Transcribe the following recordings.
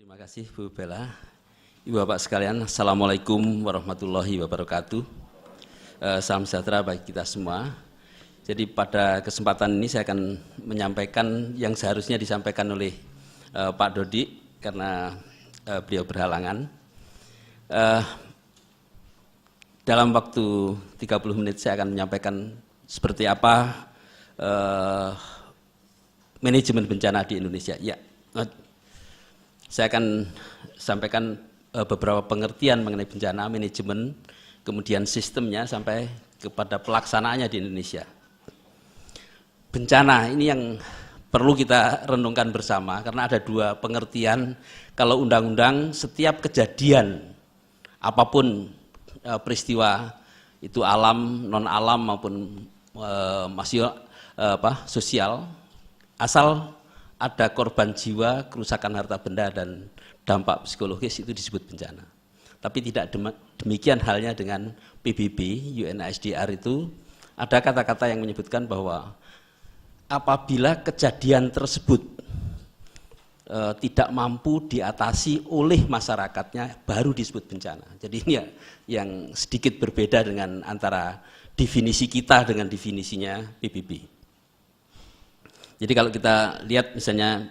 Terima kasih Bu Bella. Ibu Bapak sekalian, Assalamualaikum warahmatullahi wabarakatuh. Salam sejahtera bagi kita semua. Jadi pada kesempatan ini saya akan menyampaikan yang seharusnya disampaikan oleh Pak Dodi karena beliau berhalangan. Dalam waktu 30 menit saya akan menyampaikan seperti apa manajemen bencana di Indonesia. Ya, saya akan sampaikan beberapa pengertian mengenai bencana, manajemen, kemudian sistemnya sampai kepada pelaksanaannya di Indonesia. Bencana ini yang perlu kita renungkan bersama karena ada dua pengertian. Kalau undang-undang setiap kejadian apapun peristiwa itu alam, non alam maupun sosial, asal ada korban jiwa, kerusakan harta benda dan dampak psikologis itu disebut bencana. Tapi tidak demikian halnya dengan PBB, UNHCR itu ada kata-kata yang menyebutkan bahwa apabila kejadian tersebut tidak mampu diatasi oleh masyarakatnya baru disebut bencana. Jadi ini ya, yang sedikit berbeda dengan antara definisi kita dengan definisinya PBB. Jadi kalau kita lihat misalnya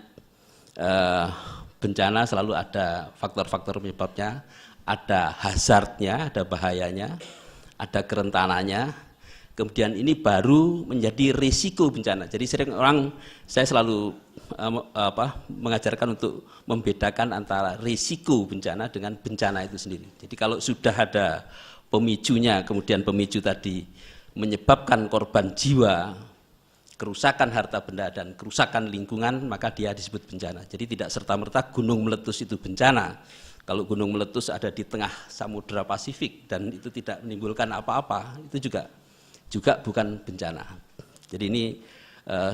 bencana selalu ada faktor-faktor penyebabnya, ada hazardnya, ada bahayanya, ada kerentanannya, kemudian ini baru menjadi risiko bencana. Jadi sering saya selalu mengajarkan untuk membedakan antara risiko bencana dengan bencana itu sendiri. Jadi kalau sudah ada pemicunya, kemudian pemicu tadi menyebabkan korban jiwa, kerusakan harta benda dan kerusakan lingkungan, maka dia disebut bencana. Jadi tidak serta-merta gunung meletus itu bencana. Kalau gunung meletus ada di tengah Samudra Pasifik dan itu tidak menimbulkan apa-apa, itu juga bukan bencana. Jadi ini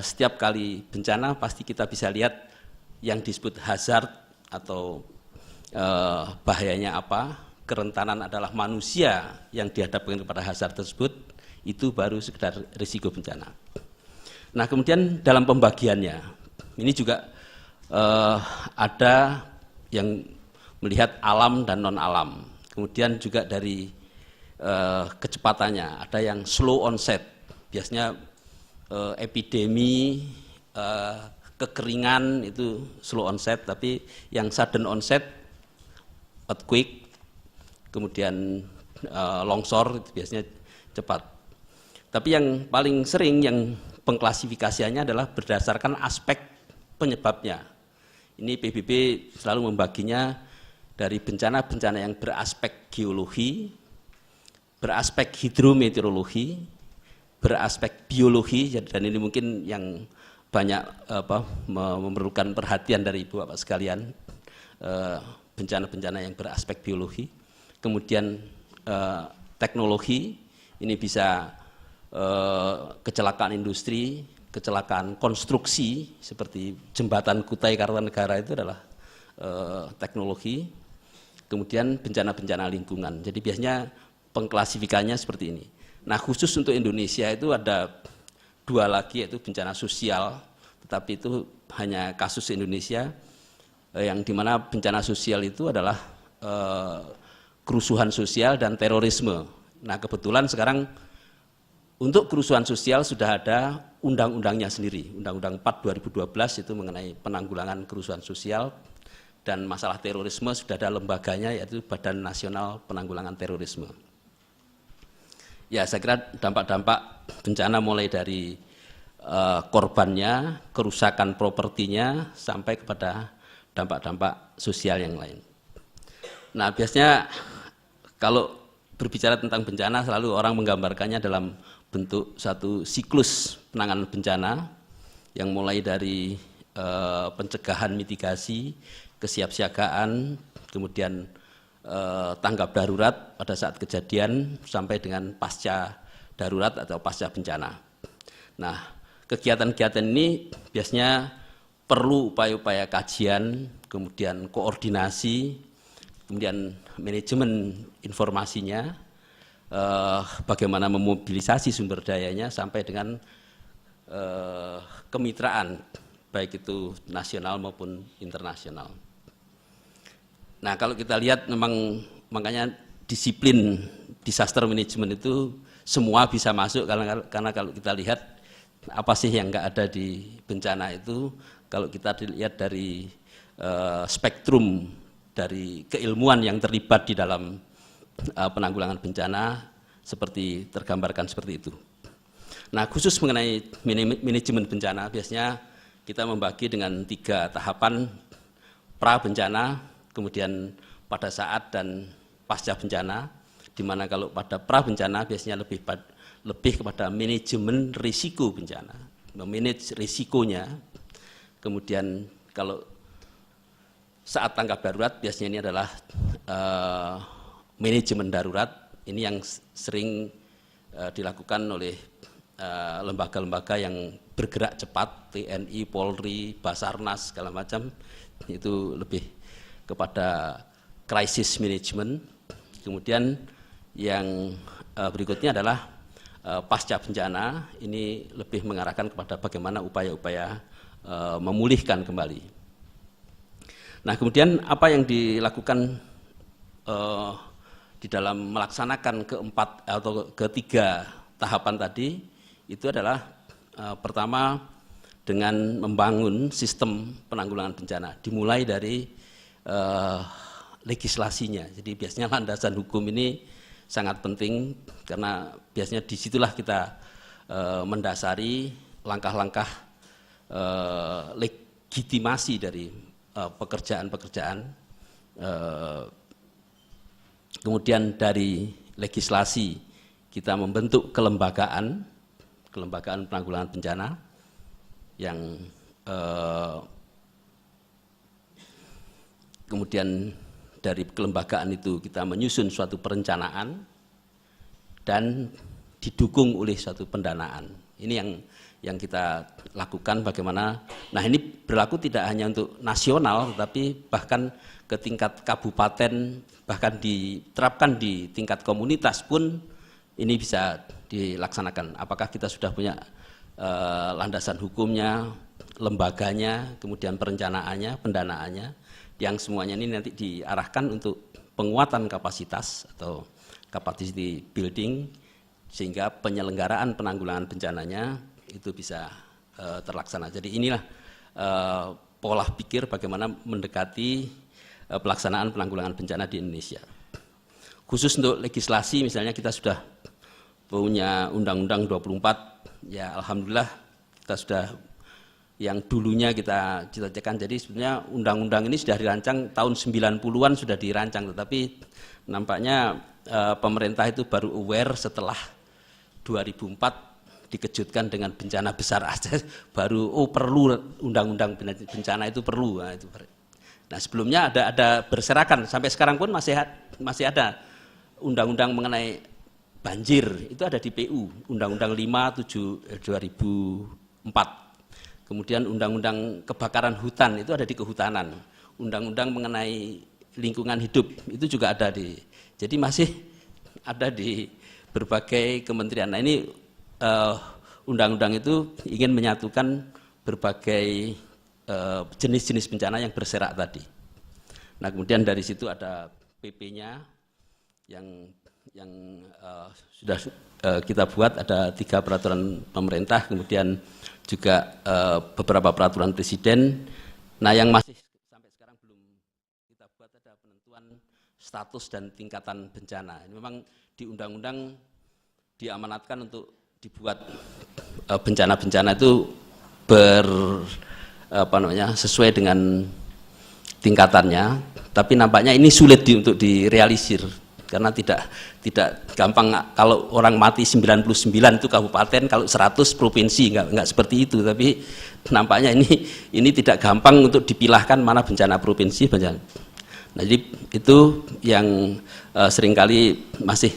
setiap kali bencana pasti kita bisa lihat yang disebut hazard atau bahayanya apa, kerentanan adalah manusia yang dihadapkan kepada hazard tersebut, itu baru sekedar risiko bencana. Nah kemudian dalam pembagiannya, ini juga ada yang melihat alam dan non-alam. Kemudian juga dari kecepatannya, ada yang slow onset, biasanya epidemi, kekeringan itu slow onset, tapi yang sudden onset, earthquake, kemudian longsor itu biasanya cepat. Tapi yang paling sering yang pengklasifikasiannya adalah berdasarkan aspek penyebabnya. Ini PBB selalu membaginya dari bencana-bencana yang beraspek geologi, beraspek hidrometeorologi, beraspek biologi, dan ini mungkin yang banyak memerlukan perhatian dari Ibu Bapak sekalian, bencana-bencana yang beraspek biologi. Kemudian teknologi, ini bisa kecelakaan industri, kecelakaan konstruksi seperti jembatan Kutai Kartanegara itu adalah teknologi. Kemudian bencana-bencana lingkungan. Jadi biasanya pengklasifikannya seperti ini. Nah khusus untuk Indonesia itu ada dua lagi, yaitu bencana sosial, tetapi itu hanya kasus Indonesia, yang dimana bencana sosial itu adalah kerusuhan sosial dan terorisme. Nah kebetulan sekarang untuk kerusuhan sosial sudah ada undang-undangnya sendiri, Undang-Undang 4 2012 itu mengenai penanggulangan kerusuhan sosial, dan masalah terorisme sudah ada lembaganya, yaitu Badan Nasional Penanggulangan Terorisme. Ya saya kira dampak-dampak bencana mulai dari korbannya, kerusakan propertinya, sampai kepada dampak-dampak sosial yang lain. Nah biasanya kalau berbicara tentang bencana selalu orang menggambarkannya dalam bentuk satu siklus penanganan bencana yang mulai dari pencegahan, mitigasi, kesiapsiagaan, kemudian tanggap darurat pada saat kejadian sampai dengan pasca darurat atau pasca bencana. Nah kegiatan-kegiatan ini biasanya perlu upaya-upaya kajian, kemudian koordinasi, kemudian manajemen informasinya, bagaimana memobilisasi sumber dayanya sampai dengan kemitraan baik itu nasional maupun internasional. Nah, kalau kita lihat memang makanya disiplin disaster management itu semua bisa masuk, karena kalau kita lihat apa sih yang nggak ada di bencana itu, kalau kita lihat dari spektrum dari keilmuan yang terlibat di dalam penanggulangan bencana seperti tergambarkan seperti itu. Nah, khusus mengenai manajemen bencana, biasanya kita membagi dengan 3 tahapan: pra bencana, kemudian pada saat, dan pasca bencana. Di mana kalau pada pra bencana biasanya lebih kepada manajemen risiko bencana, memanage risikonya. Kemudian kalau saat tanggap darurat biasanya ini adalah manajemen darurat. Ini yang sering dilakukan oleh lembaga-lembaga yang bergerak cepat, TNI, Polri, Basarnas, segala macam, itu lebih kepada crisis management. Kemudian yang berikutnya adalah pasca bencana, ini lebih mengarahkan kepada bagaimana upaya-upaya memulihkan kembali. Nah, kemudian apa yang dilakukan di dalam melaksanakan ketiga tahapan tadi, itu adalah pertama dengan membangun sistem penanggulangan bencana, dimulai dari legislasinya. Jadi biasanya landasan hukum ini sangat penting, karena biasanya disitulah kita mendasari langkah-langkah legitimasi dari pekerjaan-pekerjaan. Kemudian dari legislasi kita membentuk kelembagaan penanggulangan bencana yang kemudian dari kelembagaan itu kita menyusun suatu perencanaan dan didukung oleh suatu pendanaan. Ini yang kita lakukan bagaimana. Nah, ini berlaku tidak hanya untuk nasional, tapi bahkan ke tingkat kabupaten, bahkan diterapkan di tingkat komunitas pun ini bisa dilaksanakan. Apakah kita sudah punya landasan hukumnya, lembaganya, kemudian perencanaannya, pendanaannya, yang semuanya ini nanti diarahkan untuk penguatan kapasitas atau capacity building, sehingga penyelenggaraan penanggulangan bencananya itu bisa terlaksana. Jadi inilah pola pikir bagaimana mendekati pelaksanaan penanggulangan bencana di Indonesia. Khusus untuk legislasi, misalnya kita sudah punya Undang-Undang 24, ya alhamdulillah kita sudah, yang dulunya kita cita-citakan. Jadi sebenarnya undang-undang ini sudah dirancang tahun 90-an, sudah dirancang, tetapi nampaknya pemerintah itu baru aware setelah 2004 dikejutkan dengan bencana besar aja, baru perlu undang-undang bencana itu perlu. Nah, sebelumnya ada berserakan, sampai sekarang pun masih ada undang-undang mengenai banjir, itu ada di PU, Undang-Undang 5/2004. Kemudian Undang-Undang Kebakaran Hutan itu ada di Kehutanan. Undang-undang mengenai lingkungan hidup itu juga ada jadi masih ada di berbagai kementerian. Nah, ini undang-undang itu ingin menyatukan berbagai jenis-jenis bencana yang berserak tadi. Nah, kemudian dari situ ada PP-nya yang sudah kita buat, ada 3 peraturan pemerintah, kemudian juga beberapa peraturan presiden. Nah, yang masih sampai sekarang belum kita buat ada penentuan status dan tingkatan bencana. Ini memang di undang-undang diamanatkan untuk dibuat bencana-bencana itu sesuai dengan tingkatannya, tapi nampaknya ini sulit untuk direalisir, karena tidak gampang. Kalau orang mati 99 itu kabupaten, kalau 100 provinsi, enggak seperti itu. Tapi nampaknya ini tidak gampang untuk dipilahkan mana bencana provinsi, bencana. Nah, jadi itu yang seringkali masih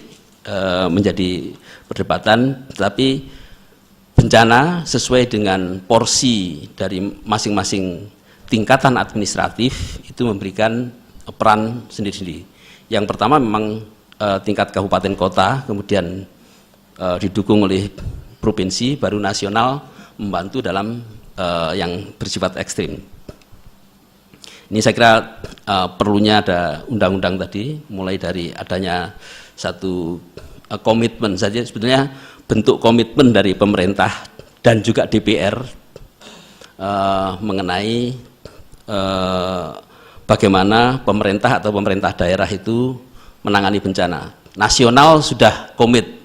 menjadi perdebatan. Tapi bencana sesuai dengan porsi dari masing-masing tingkatan administratif itu memberikan peran sendiri-sendiri. Yang pertama memang tingkat kabupaten kota, kemudian didukung oleh provinsi, baru nasional membantu dalam yang bersifat ekstrim. Ini saya kira perlunya ada undang-undang tadi, mulai dari adanya satu komitmen saja, sebetulnya bentuk komitmen dari pemerintah dan juga DPR mengenai bagaimana pemerintah atau pemerintah daerah itu menangani bencana. Nasional sudah komit,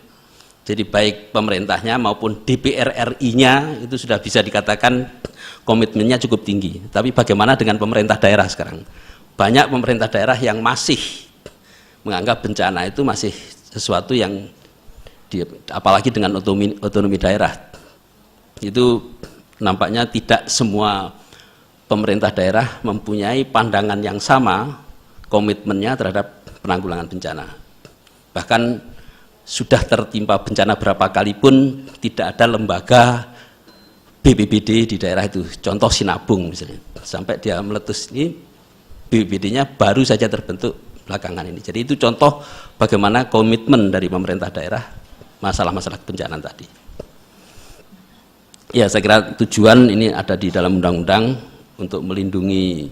jadi baik pemerintahnya maupun DPR RI-nya itu sudah bisa dikatakan komitmennya cukup tinggi. Tapi bagaimana dengan pemerintah daerah sekarang? Banyak pemerintah daerah yang masih menganggap bencana itu masih sesuatu yang apalagi dengan otonomi daerah. Itu nampaknya tidak semua pemerintah daerah mempunyai pandangan yang sama komitmennya terhadap penanggulangan bencana. Bahkan sudah tertimpa bencana berapa kali pun tidak ada lembaga BPBD di daerah itu. Contoh Sinabung misalnya, sampai dia meletus ini BPBD-nya baru saja terbentuk belakangan ini. Jadi itu contoh bagaimana komitmen dari pemerintah daerah masalah-masalah kebencanaan tadi. Ya, saya kira tujuan ini ada di dalam undang-undang untuk melindungi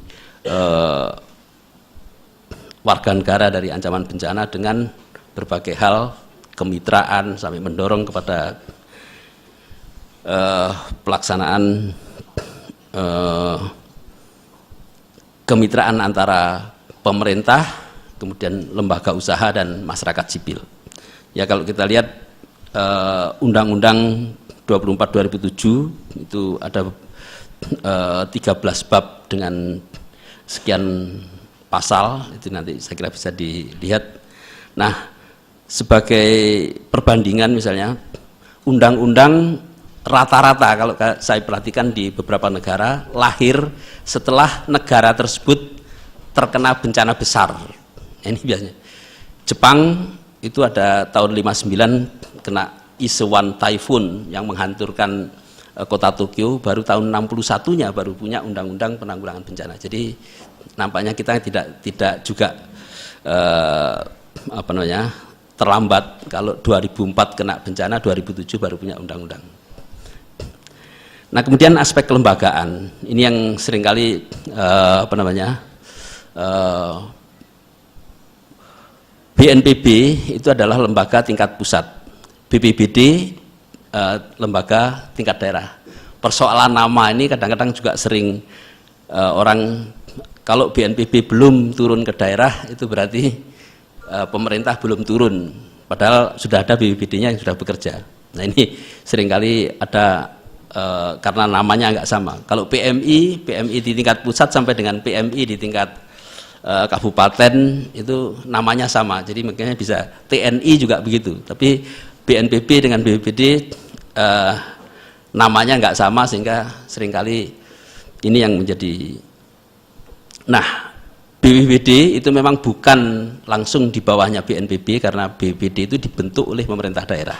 warga negara dari ancaman bencana dengan berbagai hal, kemitraan sampai mendorong kepada pelaksanaan kemitraan antara pemerintah, kemudian lembaga usaha dan masyarakat sipil. Ya, kalau kita lihat Undang-Undang 24 2007 itu ada 13 bab dengan sekian pasal, itu nanti saya kira bisa dilihat. Nah, sebagai perbandingan misalnya undang-undang rata-rata kalau saya perhatikan di beberapa negara lahir setelah negara tersebut terkena bencana besar. Ini biasanya Jepang itu ada tahun 59 kena Isewan Typhoon yang menghancurkan kota Tokyo, baru tahun 61-nya baru punya undang-undang penanggulangan bencana. Jadi nampaknya kita tidak juga terlambat. Kalau 2004 kena bencana, 2007 baru punya undang-undang. Nah, kemudian aspek kelembagaan ini yang seringkali BNPB itu adalah lembaga tingkat pusat, BPBD lembaga tingkat daerah. Persoalan nama ini kadang-kadang juga sering orang, kalau BNPB belum turun ke daerah itu berarti pemerintah belum turun, padahal sudah ada BPBD-nya yang sudah bekerja. Nah, ini seringkali ada karena namanya nggak sama. Kalau PMI di tingkat pusat sampai dengan PMI di tingkat kabupaten itu namanya sama, jadi makanya bisa TNI juga begitu. Tapi BNPB dengan BPBD namanya nggak sama, sehingga seringkali ini yang menjadi. Nah, BPBD itu memang bukan langsung di bawahnya BNPB karena BPBD itu dibentuk oleh pemerintah daerah.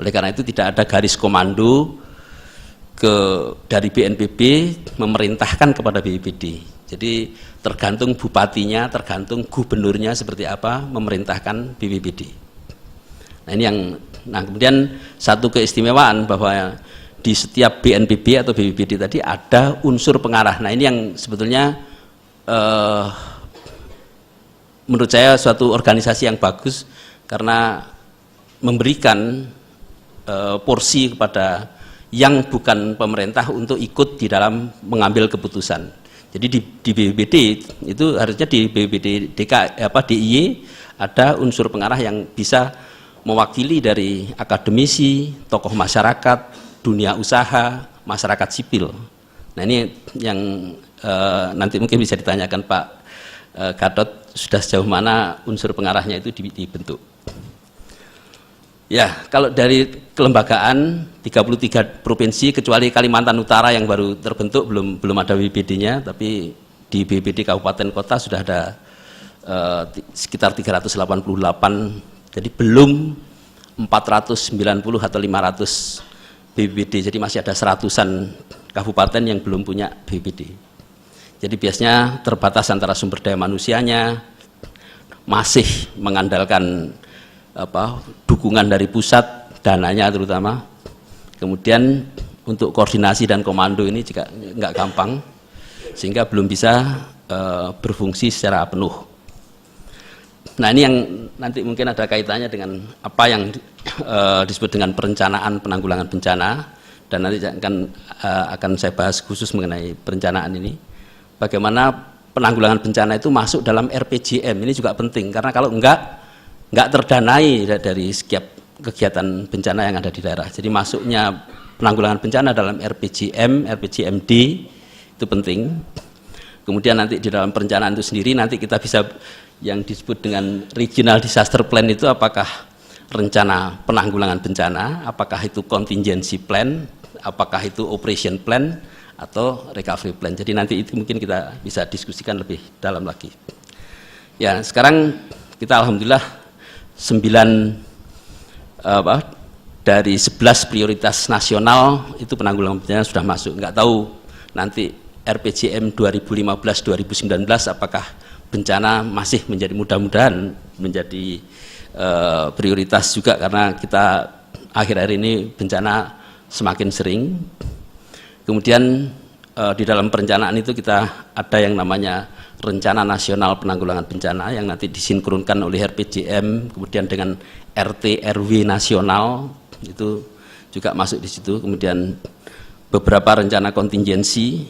Oleh karena itu tidak ada garis komando dari BNPB memerintahkan kepada BPBD. Jadi tergantung bupatinya, tergantung gubernurnya seperti apa memerintahkan BPBD. Nah, ini yang kemudian satu keistimewaan bahwa di setiap BNPB atau BPBD tadi ada unsur pengarah. Nah, ini yang sebetulnya menurut saya suatu organisasi yang bagus karena memberikan porsi kepada yang bukan pemerintah untuk ikut di dalam mengambil keputusan. Jadi di BPBD itu harusnya di BPBD DIY ada unsur pengarah yang bisa mewakili dari akademisi, tokoh masyarakat, dunia usaha, masyarakat sipil. Nah, ini yang nanti mungkin bisa ditanyakan Pak Gatot, sudah sejauh mana unsur pengarahnya itu dibentuk. Ya, kalau dari kelembagaan 33 provinsi kecuali Kalimantan Utara yang baru terbentuk belum ada BPBD-nya, tapi di BPBD kabupaten kota sudah ada sekitar 388, jadi belum 490 atau 500 BPBD, jadi masih ada seratusan kabupaten yang belum punya BPBD. Jadi biasanya terbatas antara sumber daya manusianya, masih mengandalkan dukungan dari pusat, dananya terutama. Kemudian untuk koordinasi dan komando ini juga nggak gampang, sehingga belum bisa berfungsi secara penuh. Nah, ini yang nanti mungkin ada kaitannya dengan apa yang disebut dengan perencanaan penanggulangan bencana, dan nanti akan saya bahas khusus mengenai perencanaan ini. Bagaimana penanggulangan bencana itu masuk dalam RPJM, ini juga penting, karena kalau enggak terdanai dari setiap kegiatan bencana yang ada di daerah. Jadi masuknya penanggulangan bencana dalam RPJM, RPJMD itu penting. Kemudian nanti di dalam perencanaan itu sendiri nanti kita bisa yang disebut dengan regional disaster plan itu apakah rencana penanggulangan bencana, apakah itu contingency plan, apakah itu operation plan atau recovery plan. Jadi nanti itu mungkin kita bisa diskusikan lebih dalam lagi. Ya, sekarang kita alhamdulillah 9 dari 11 prioritas nasional itu penanggulangan bencana sudah masuk. Enggak tahu nanti RPJM 2015-2019 apakah bencana masih menjadi, mudah-mudahan menjadi prioritas juga, karena kita akhir-akhir ini bencana semakin sering. Kemudian di dalam perencanaan itu kita ada yang namanya Rencana Nasional Penanggulangan Bencana yang nanti disinkronkan oleh RPJM, kemudian dengan RT RW nasional itu juga masuk di situ. Kemudian beberapa rencana kontingensi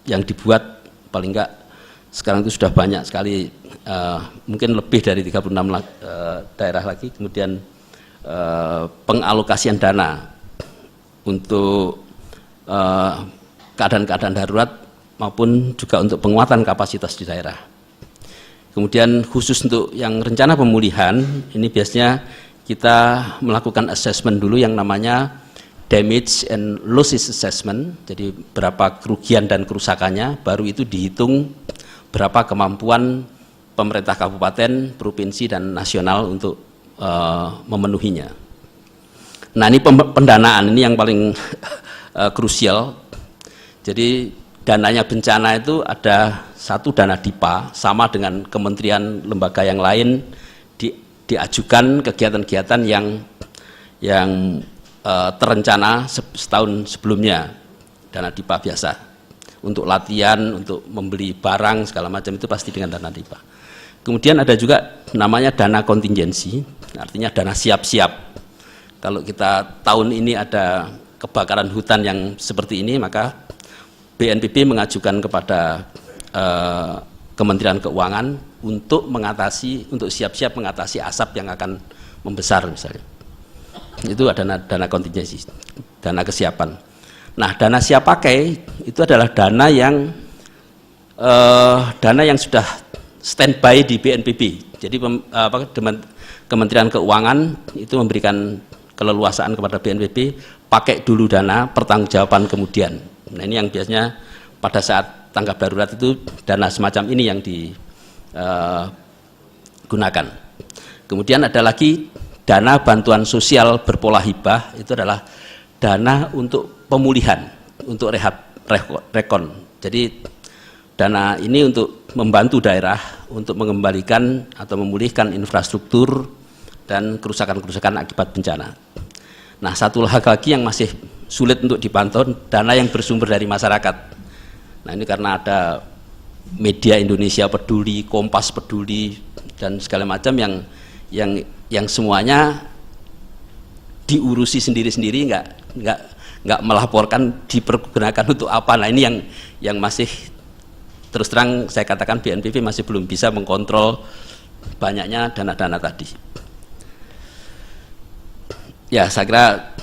yang dibuat, paling enggak sekarang itu sudah banyak sekali, mungkin lebih dari 36 daerah lagi. Kemudian pengalokasian dana untuk keadaan-keadaan darurat maupun juga untuk penguatan kapasitas di daerah. Kemudian khusus untuk yang rencana pemulihan, ini biasanya kita melakukan assessment dulu yang namanya damage and losses assessment. Jadi berapa kerugian dan kerusakannya, baru itu dihitung berapa kemampuan pemerintah kabupaten, provinsi dan nasional untuk memenuhinya. Nah, ini pendanaan ini yang paling krusial. Jadi dananya bencana itu ada satu dana DIPA, sama dengan kementerian lembaga yang lain, diajukan kegiatan-kegiatan yang terencana setahun sebelumnya, dana DIPA biasa. Untuk latihan, untuk membeli barang segala macam itu pasti dengan dana DIPA. Kemudian ada juga namanya dana kontingensi, artinya dana siap-siap. Kalau kita tahun ini ada kebakaran hutan yang seperti ini, maka BNPB mengajukan kepada Kementerian Keuangan untuk siap-siap mengatasi asap yang akan membesar misalnya. Itu ada dana kontingensi, dana kesiapan. Nah, dana siap pakai itu adalah dana yang sudah standby di BNPB. Jadi Kementerian Keuangan itu memberikan keleluasaan kepada BNPB, pakai dulu dana, pertanggungjawaban kemudian. Nah, ini yang biasanya pada saat tanggap darurat itu dana semacam ini yang digunakan. Kemudian ada lagi dana bantuan sosial berpola hibah, itu adalah dana untuk pemulihan, untuk rekon. Jadi dana ini untuk membantu daerah untuk mengembalikan atau memulihkan infrastruktur dan kerusakan-kerusakan akibat bencana. Nah, satu hal lagi yang masih sulit untuk dipantau, dana yang bersumber dari masyarakat. Nah, ini karena ada media Indonesia Peduli, Kompas Peduli, dan segala macam yang semuanya diurusi sendiri-sendiri, nggak melaporkan dipergunakan untuk apa. Nah, ini yang masih terus terang saya katakan BNPB masih belum bisa mengkontrol banyaknya dana-dana tadi. Ya, saya kira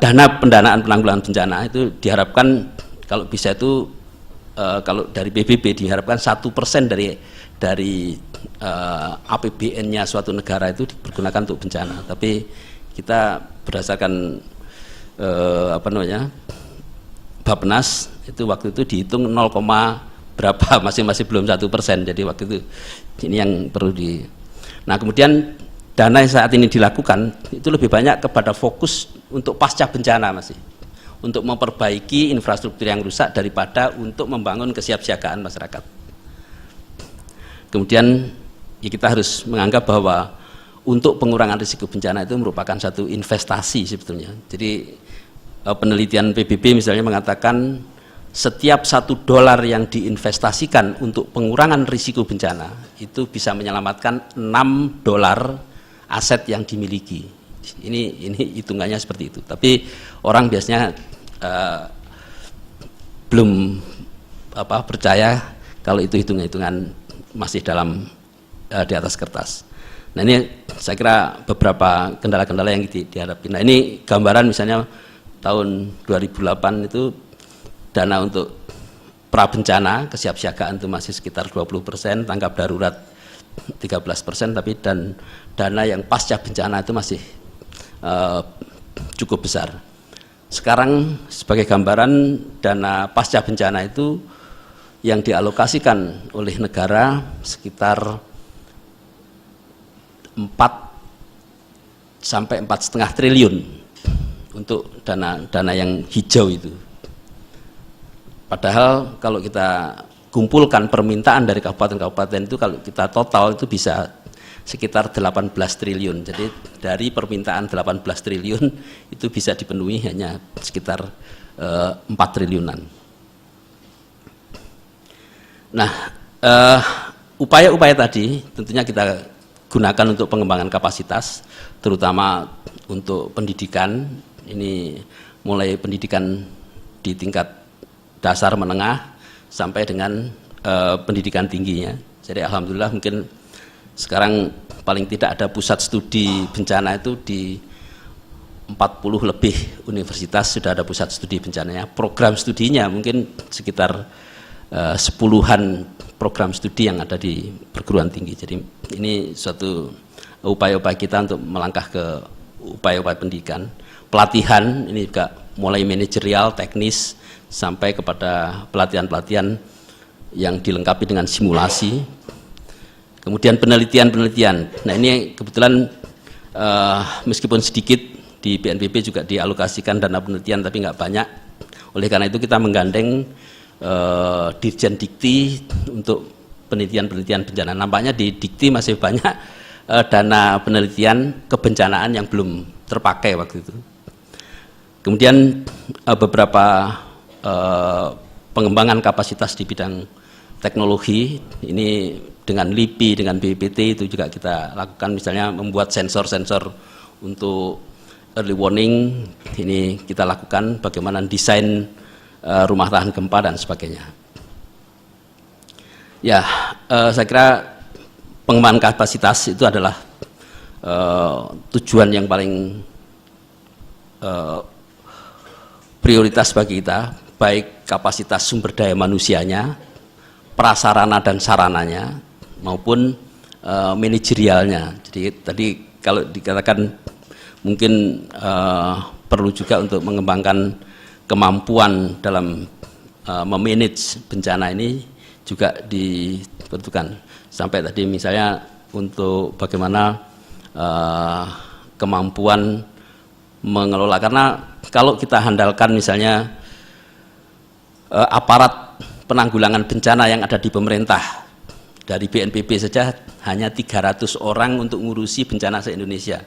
dana pendanaan penanggulangan bencana itu diharapkan kalau bisa itu kalau dari PBB diharapkan 1% dari APBN-nya suatu negara itu dipergunakan untuk bencana. Tapi kita berdasarkan Bappenas itu waktu itu dihitung 0, berapa, masih belum 1%. Jadi waktu itu ini yang perlu di. Nah, kemudian dana yang saat ini dilakukan itu lebih banyak kepada fokus untuk pasca bencana, masih untuk memperbaiki infrastruktur yang rusak daripada untuk membangun kesiapsiagaan masyarakat. Kemudian ya kita harus menganggap bahwa untuk pengurangan risiko bencana itu merupakan satu investasi sebetulnya. Jadi penelitian PBB misalnya mengatakan setiap $1 yang diinvestasikan untuk pengurangan risiko bencana itu bisa menyelamatkan $6 aset yang dimiliki. Ini hitungannya seperti itu. Tapi orang biasanya belum percaya kalau itu hitungan masih dalam di atas kertas. Nah, ini saya kira beberapa kendala-kendala yang dihadapi. Nah, ini gambaran misalnya tahun 2008 itu dana untuk prabencana kesiapsiagaan itu masih sekitar 20%, tanggap darurat 13%, tapi dan dana yang pasca bencana itu masih cukup besar. Sekarang sebagai gambaran, dana pasca bencana itu yang dialokasikan oleh negara sekitar 4 sampai 4,5 triliun untuk dana yang hijau itu. Padahal kalau kita kumpulkan permintaan dari kabupaten-kabupaten itu, kalau kita total itu bisa sekitar 18 triliun. Jadi dari permintaan 18 triliun itu bisa dipenuhi hanya sekitar 4 triliunan. Nah, upaya-upaya tadi tentunya kita gunakan untuk pengembangan kapasitas, terutama untuk pendidikan. Ini mulai pendidikan di tingkat dasar menengah sampai dengan pendidikan tingginya. Jadi alhamdulillah mungkin sekarang paling tidak ada pusat studi bencana itu di 40 lebih universitas sudah ada pusat studi bencananya. Program studinya mungkin sekitar 10-an program studi yang ada di perguruan tinggi. Jadi ini suatu upaya-upaya kita untuk melangkah ke upaya-upaya pendidikan. Pelatihan ini juga mulai manajerial, teknis, sampai kepada pelatihan-pelatihan yang dilengkapi dengan simulasi. Kemudian penelitian-penelitian. Nah, ini kebetulan meskipun sedikit di BNPB juga dialokasikan dana penelitian, tapi nggak banyak. Oleh karena itu kita menggandeng Dirjen Dikti untuk penelitian-penelitian bencana. Nampaknya di Dikti masih banyak dana penelitian kebencanaan yang belum terpakai waktu itu. Kemudian beberapa pengembangan kapasitas di bidang teknologi, ini dengan LIPI, dengan BPPT itu juga kita lakukan, misalnya membuat sensor-sensor untuk early warning, ini kita lakukan, bagaimana desain rumah tahan gempa dan sebagainya. Ya, saya kira pengembangan kapasitas itu adalah tujuan yang paling prioritas bagi kita, baik kapasitas sumber daya manusianya, prasarana dan sarananya, maupun manajerialnya. Jadi tadi kalau dikatakan mungkin perlu juga untuk mengembangkan kemampuan dalam memanage bencana ini juga dibutuhkan. Sampai tadi misalnya untuk bagaimana kemampuan mengelola, karena kalau kita handalkan misalnya aparat penanggulangan bencana yang ada di pemerintah, dari BNPB saja hanya 300 orang untuk ngurusi bencana se-Indonesia.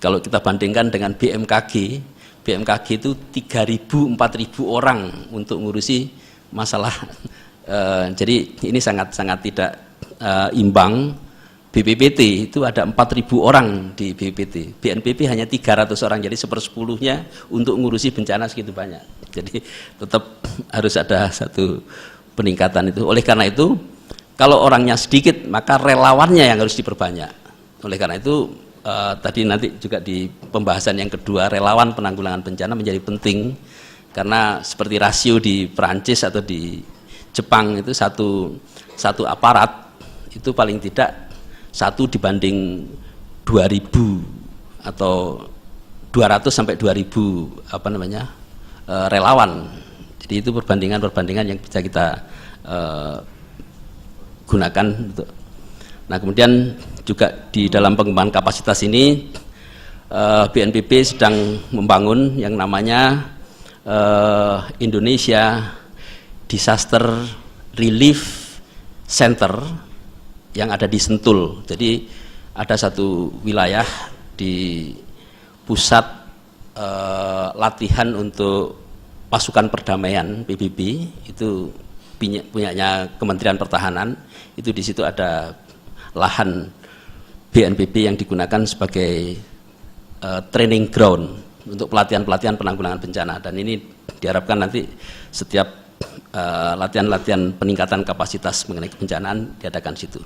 Kalau kita bandingkan dengan BMKG itu 3.000, 4.000 orang untuk ngurusi masalah. Jadi ini sangat-sangat tidak imbang. BPPT itu ada 4.000 orang di BPPT, BNPB hanya 300 orang, jadi 1/10-nya untuk ngurusi bencana segitu banyak. Jadi tetap harus ada satu peningkatan itu. Oleh karena itu, kalau orangnya sedikit, maka relawannya yang harus diperbanyak. Oleh karena itu, tadi nanti juga di pembahasan yang kedua, relawan penanggulangan bencana menjadi penting, karena seperti rasio di Perancis atau di Jepang itu satu aparat itu paling tidak 1 dibanding 2.000 atau 200 sampai 2.000 relawan. Jadi itu perbandingan yang bisa kita gunakan untuk. Nah, kemudian juga di dalam pengembangan kapasitas ini BNPB sedang membangun yang namanya Indonesia Disaster Relief Center yang ada di Sentul. Jadi ada satu wilayah di pusat latihan untuk pasukan perdamaian PBB itu punyanya Kementerian Pertahanan, itu di situ ada lahan BNPB yang digunakan sebagai training ground untuk pelatihan-pelatihan penanggulangan bencana, dan ini diharapkan nanti setiap latihan-latihan peningkatan kapasitas mengenai kebencanaan diadakan di situ.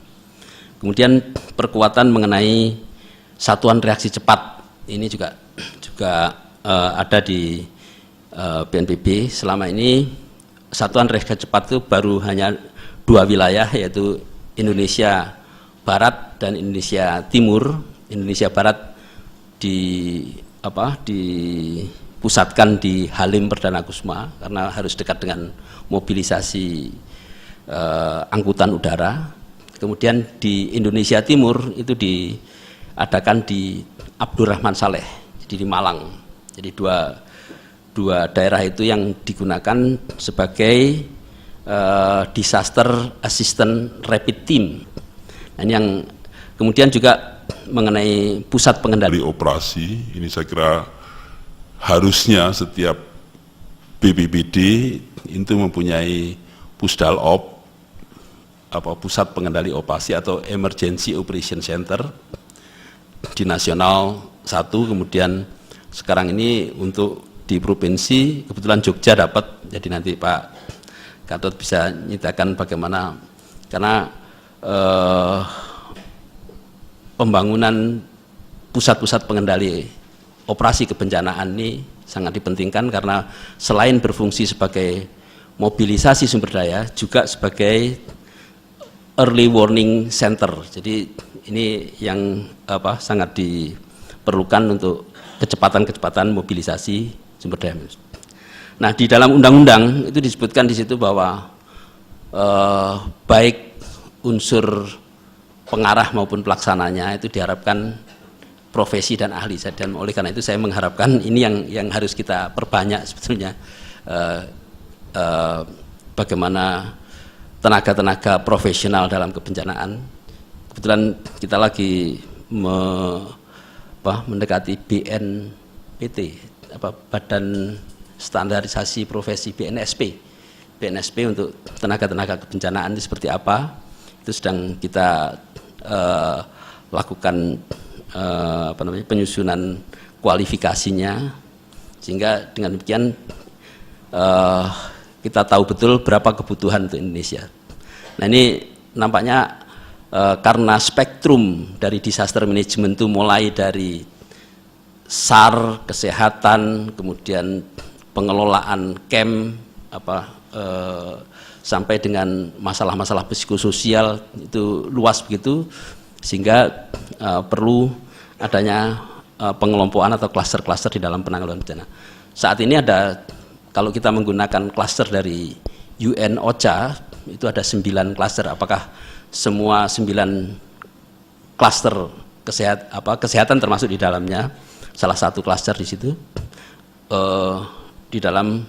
Kemudian perkuatan mengenai satuan reaksi cepat ini juga ada di BNPB. Selama ini satuan reaksi cepat itu baru hanya 2 wilayah, yaitu Indonesia Barat dan Indonesia Timur. Indonesia Barat dipusatkan di Halim Perdana Kusuma karena harus dekat dengan mobilisasi angkutan udara. Kemudian di Indonesia Timur itu diadakan di Abdurrahman Saleh, jadi di Malang. Jadi dua daerah itu yang digunakan sebagai disaster assistant rapid team. Nah, ini yang kemudian juga mengenai pusat pengendali operasi. Ini saya kira harusnya setiap BPBD itu mempunyai Pusdalop, pusat pengendali operasi atau Emergency Operation Center di nasional 1. Kemudian sekarang ini untuk di provinsi kebetulan Jogja dapat, jadi nanti Pak Gatot bisa nyitakan bagaimana, karena pembangunan pusat-pusat pengendali operasi kebencanaan ini sangat dipentingkan, karena selain berfungsi sebagai mobilisasi sumber daya juga sebagai early warning center. Jadi ini yang sangat diperlukan untuk kecepatan mobilisasi sumber daya. Nah, di dalam undang-undang itu disebutkan di situ bahwa baik unsur pengarah maupun pelaksananya itu diharapkan profesi dan ahli. Dan oleh karena itu saya mengharapkan ini yang harus kita perbanyak sebetulnya, bagaimana tenaga-tenaga profesional dalam kebencanaan. Kebetulan kita lagi mendekati BNPT, Badan Standarisasi Profesi, BNSP untuk tenaga-tenaga kebencanaan itu seperti apa, itu sedang kita lakukan penyusunan kualifikasinya, sehingga dengan demikian kita tahu betul berapa kebutuhan untuk Indonesia. Nah, ini nampaknya karena spektrum dari disaster management itu mulai dari SAR, kesehatan, kemudian pengelolaan camp, sampai dengan masalah-masalah psikososial itu luas begitu, sehingga perlu adanya pengelompokan atau klaster-klaster di dalam penanggulangan bencana. Saat ini ada, kalau kita menggunakan klaster dari UN OCHA itu ada 9 klaster. Apakah semua 9 klaster kesehatan termasuk di dalamnya? Salah satu klaster di situ di dalam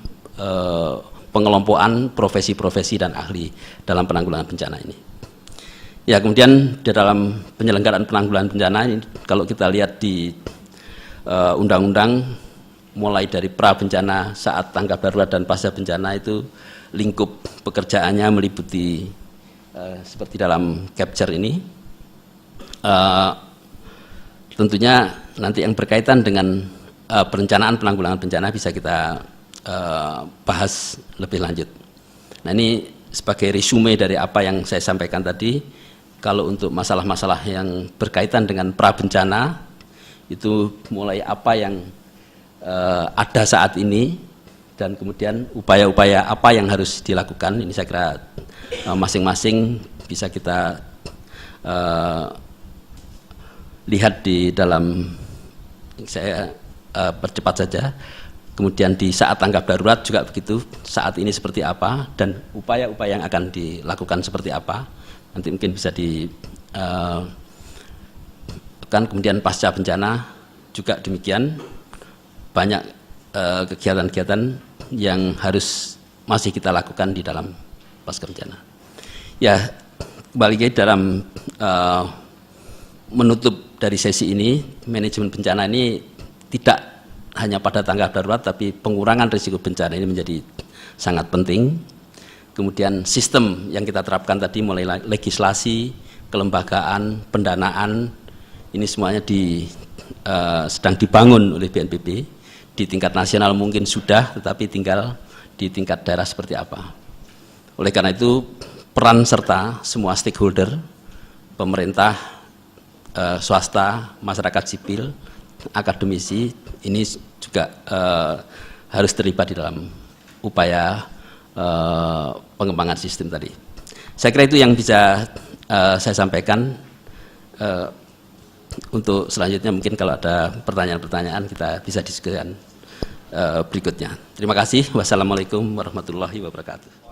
pengelompokan profesi-profesi dan ahli dalam penanggulangan bencana ini. Ya, kemudian di dalam penyelenggaraan penanggulangan bencana ini, kalau kita lihat di undang-undang, mulai dari pra bencana, saat tanggap darurat, dan pasca bencana, itu lingkup pekerjaannya meliputi seperti dalam capture ini. Tentunya nanti yang berkaitan dengan perencanaan penanggulangan bencana bisa kita bahas lebih lanjut. Nah, ini sebagai resume dari apa yang saya sampaikan tadi. Kalau untuk masalah-masalah yang berkaitan dengan pra bencana, itu mulai apa yang ada saat ini, dan kemudian upaya-upaya apa yang harus dilakukan. Ini saya kira masing-masing bisa kita lihat di dalam, saya percepat saja. Kemudian di saat tanggap darurat juga begitu, saat ini seperti apa, dan upaya-upaya yang akan dilakukan seperti apa. Nanti mungkin bisa kan. Kemudian pasca bencana juga demikian, banyak kegiatan-kegiatan yang harus masih kita lakukan di dalam pasca bencana. Ya, kembali lagi dalam menutup dari sesi ini, manajemen bencana ini tidak hanya pada tanggap darurat, tapi pengurangan risiko bencana ini menjadi sangat penting. Kemudian sistem yang kita terapkan tadi mulai legislasi, kelembagaan, pendanaan, ini semuanya sedang dibangun oleh BNPB. Di tingkat nasional mungkin sudah, tetapi tinggal di tingkat daerah seperti apa. Oleh karena itu peran serta semua stakeholder, pemerintah, swasta, masyarakat sipil, akademisi, ini juga harus terlibat di dalam upaya pengembangan sistem tadi. Saya kira itu yang bisa saya sampaikan. Untuk selanjutnya mungkin kalau ada pertanyaan-pertanyaan kita bisa diskusikan berikutnya. Terima kasih. Wassalamualaikum warahmatullahi wabarakatuh.